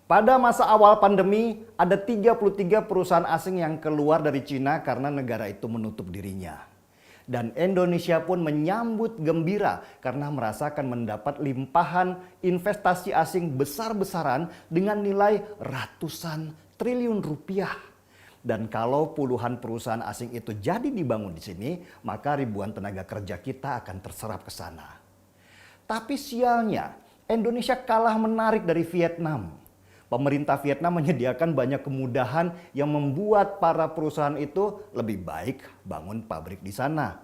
Pada masa awal pandemi, ada 33 perusahaan asing yang keluar dari Cina karena negara itu menutup dirinya. Dan Indonesia pun menyambut gembira karena merasakan mendapat limpahan investasi asing besar-besaran dengan nilai ratusan triliun rupiah. Dan kalau puluhan perusahaan asing itu jadi dibangun di sini, maka ribuan tenaga kerja kita akan terserap ke sana. Tapi sialnya, Indonesia kalah menarik dari Vietnam. Pemerintah Vietnam menyediakan banyak kemudahan yang membuat para perusahaan itu lebih baik bangun pabrik di sana.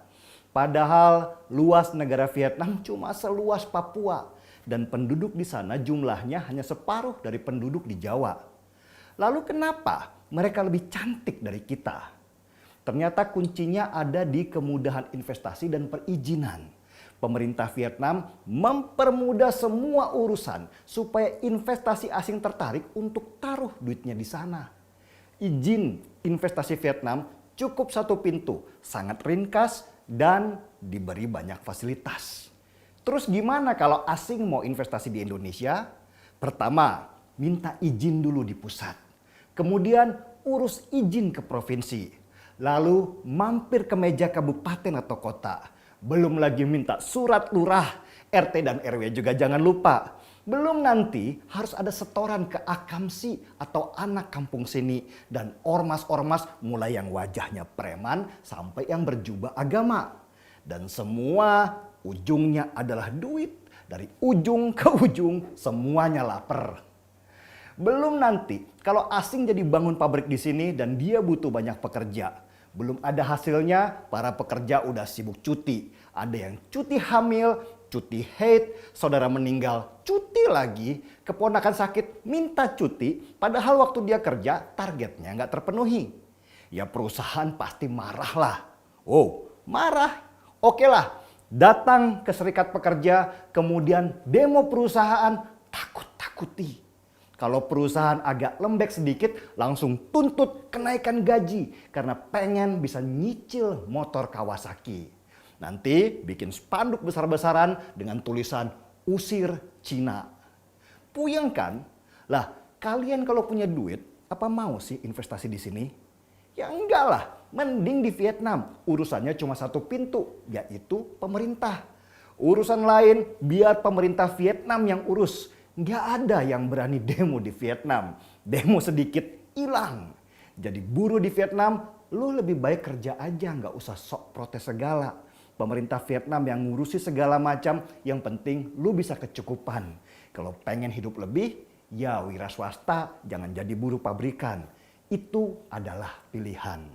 Padahal luas negara Vietnam cuma seluas Papua dan penduduk di sana jumlahnya hanya separuh dari penduduk di Jawa. Lalu kenapa mereka lebih cantik dari kita? Ternyata kuncinya ada di kemudahan investasi dan perizinan. Pemerintah Vietnam mempermudah semua urusan supaya investasi asing tertarik untuk taruh duitnya di sana. Izin investasi Vietnam cukup satu pintu, sangat ringkas dan diberi banyak fasilitas. Terus gimana kalau asing mau investasi di Indonesia? Pertama, minta izin dulu di pusat. Kemudian urus izin ke provinsi. Lalu mampir ke meja kabupaten atau kota. Belum lagi minta surat lurah, RT dan RW juga jangan lupa. Belum nanti harus ada setoran ke akamsi atau anak kampung sini. Dan ormas-ormas mulai yang wajahnya preman sampai yang berjubah agama. Dan semua ujungnya adalah duit. Dari ujung ke ujung semuanya lapar. Belum nanti kalau asing jadi bangun pabrik di sini dan dia butuh banyak pekerja. Belum ada hasilnya, para pekerja udah sibuk cuti. Ada yang cuti hamil, cuti haid, saudara meninggal, cuti lagi, keponakan sakit, minta cuti. Padahal waktu dia kerja, targetnya nggak terpenuhi. Ya perusahaan pasti marah lah. Oh, marah? Oke lah, datang ke serikat pekerja, kemudian demo perusahaan, takut-takuti. Kalau perusahaan agak lembek sedikit, langsung tuntut kenaikan gaji karena pengen bisa nyicil motor Kawasaki. Nanti bikin spanduk besar-besaran dengan tulisan usir Cina. Puyeng kan? Lah, kalian kalau punya duit, apa mau sih investasi di sini? Ya enggak lah, mending di Vietnam. Urusannya cuma satu pintu, yaitu pemerintah. Urusan lain biar pemerintah Vietnam yang urus. Nggak ada yang berani demo di Vietnam. Demo sedikit hilang. Jadi buruh di Vietnam, lu lebih baik kerja aja, nggak usah sok protes segala. Pemerintah Vietnam yang ngurusi segala macam, yang penting lu bisa kecukupan. Kalau pengen hidup lebih, ya wira swasta, jangan jadi buruh pabrikan. Itu adalah pilihan.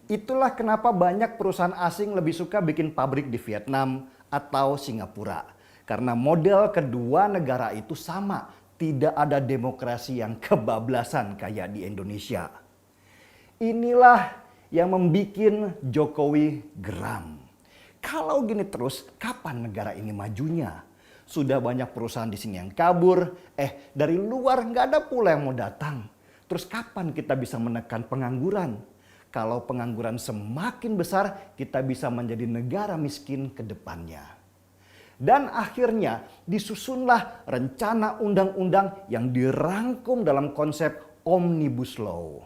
Itulah kenapa banyak perusahaan asing lebih suka bikin pabrik di Vietnam atau Singapura. Karena model kedua negara itu sama, tidak ada demokrasi yang kebablasan kayak di Indonesia. Inilah yang membuat Jokowi geram. Kalau gini terus, kapan negara ini majunya? Sudah banyak perusahaan di sini yang kabur, dari luar nggak ada pula yang mau datang. Terus kapan kita bisa menekan pengangguran? Kalau pengangguran semakin besar, kita bisa menjadi negara miskin ke depannya. Dan akhirnya disusunlah rencana undang-undang yang dirangkum dalam konsep Omnibus Law.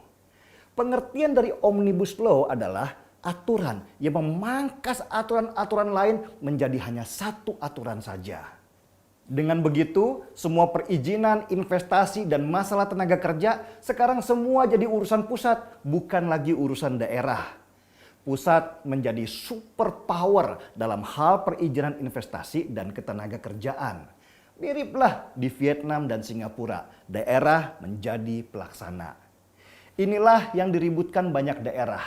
Pengertian dari Omnibus Law adalah aturan yang memangkas aturan-aturan lain menjadi hanya satu aturan saja. Dengan begitu, semua perizinan, investasi, dan masalah tenaga kerja sekarang semua jadi urusan pusat, bukan lagi urusan daerah. Pusat menjadi super power dalam hal perizinan investasi dan ketenaga kerjaan. Miriplah di Vietnam dan Singapura, daerah menjadi pelaksana. Inilah yang diributkan banyak daerah.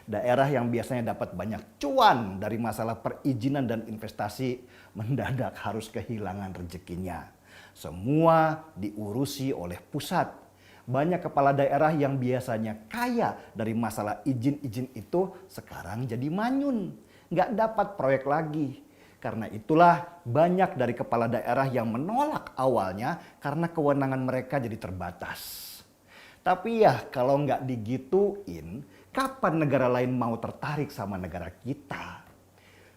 Daerah yang biasanya dapat banyak cuan dari masalah perizinan dan investasi, mendadak harus kehilangan rezekinya. Semua diurusi oleh pusat. Banyak kepala daerah yang biasanya kaya dari masalah izin-izin itu sekarang jadi manyun. Nggak dapat proyek lagi. Karena itulah banyak dari kepala daerah yang menolak awalnya karena kewenangan mereka jadi terbatas. Tapi ya kalau nggak digituin, kapan negara lain mau tertarik sama negara kita?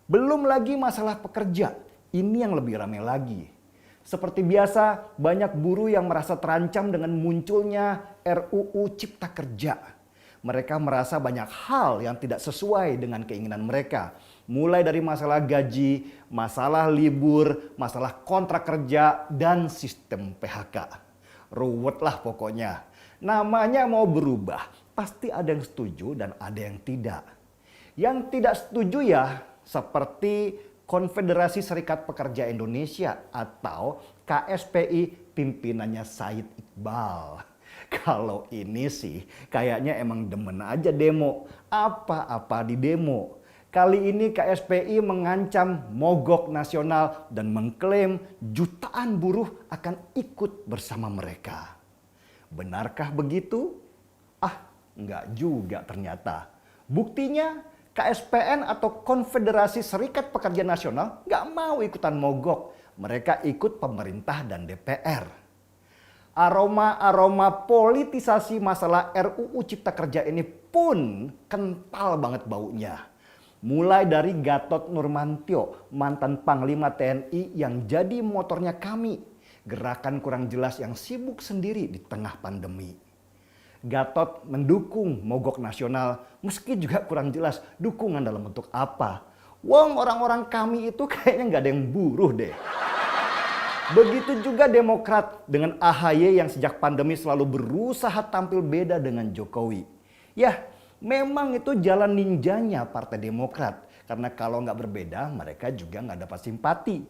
Belum lagi masalah pekerja, ini yang lebih ramai lagi. Seperti biasa, banyak buruh yang merasa terancam dengan munculnya RUU Cipta Kerja. Mereka merasa banyak hal yang tidak sesuai dengan keinginan mereka. Mulai dari masalah gaji, masalah libur, masalah kontrak kerja, dan sistem PHK. Ruwet lah pokoknya. Namanya mau berubah, pasti ada yang setuju dan ada yang tidak. Yang tidak setuju ya seperti Konfederasi Serikat Pekerja Indonesia atau KSPI pimpinannya Said Iqbal. Kalau ini sih kayaknya emang demen aja demo. Apa-apa di demo. Kali ini KSPI mengancam mogok nasional dan mengklaim jutaan buruh akan ikut bersama mereka. Benarkah begitu? Enggak juga ternyata. Buktinya KSPN atau Konfederasi Serikat Pekerja Nasional nggak mau ikutan mogok. Mereka ikut pemerintah dan DPR. Aroma-aroma politisasi masalah RUU Cipta Kerja ini pun kental banget baunya. Mulai dari Gatot Nurmantio, mantan Panglima TNI yang jadi motornya kami. Gerakan kurang jelas yang sibuk sendiri di tengah pandemi. Gatot mendukung mogok nasional meski juga kurang jelas dukungan dalam bentuk apa. Wong orang-orang kami itu kayaknya nggak ada yang buruh deh. Begitu juga Demokrat dengan AHY yang sejak pandemi selalu berusaha tampil beda dengan Jokowi. Ya memang itu jalan ninjanya Partai Demokrat. Karena kalau nggak berbeda mereka juga nggak dapat simpati.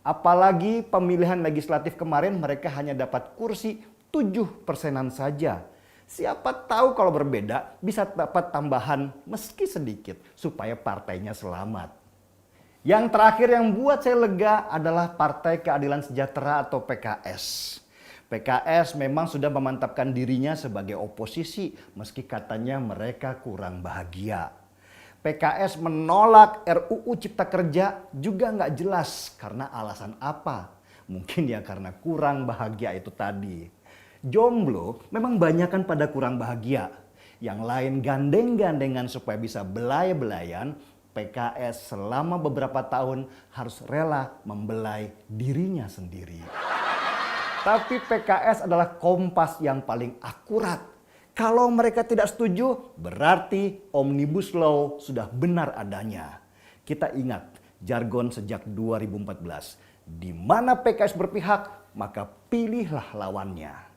Apalagi pemilihan legislatif kemarin mereka hanya dapat kursi 7%-an saja. Siapa tahu kalau berbeda bisa dapat tambahan meski sedikit supaya partainya selamat. Yang terakhir yang buat saya lega adalah Partai Keadilan Sejahtera atau PKS. PKS memang sudah memantapkan dirinya sebagai oposisi meski katanya mereka kurang bahagia. PKS menolak RUU Cipta Kerja juga nggak jelas karena alasan apa. Mungkin ya karena kurang bahagia itu tadi. Jomblo memang banyakan pada kurang bahagia. Yang lain gandeng-gandengan supaya bisa belai-belayan. PKS selama beberapa tahun harus rela membelai dirinya sendiri. Tapi PKS adalah kompas yang paling akurat. Kalau mereka tidak setuju, berarti Omnibus Law sudah benar adanya. Kita ingat jargon sejak 2014. Di mana PKS berpihak, maka pilihlah lawannya.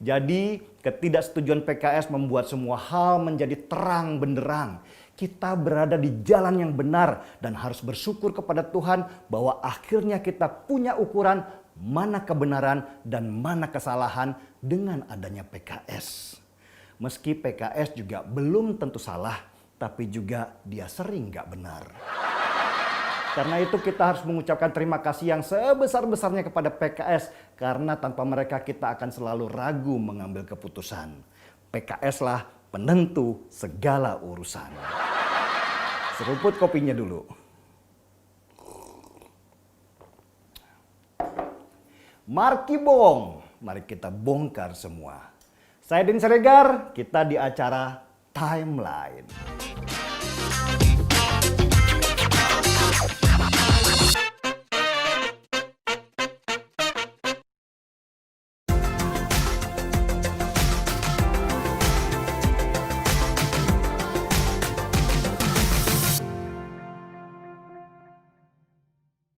Jadi ketidaksetujuan PKS membuat semua hal menjadi terang benderang. Kita berada di jalan yang benar dan harus bersyukur kepada Tuhan bahwa akhirnya kita punya ukuran mana kebenaran dan mana kesalahan dengan adanya PKS. Meski PKS juga belum tentu salah, tapi juga dia sering nggak benar. Karena itu kita harus mengucapkan terima kasih yang sebesar-besarnya kepada PKS. Karena tanpa mereka kita akan selalu ragu mengambil keputusan. PKS lah penentu segala urusan. Seruput kopinya dulu. Marki bohong, mari kita bongkar semua. Saya Din Siregar, kita di acara Timeline.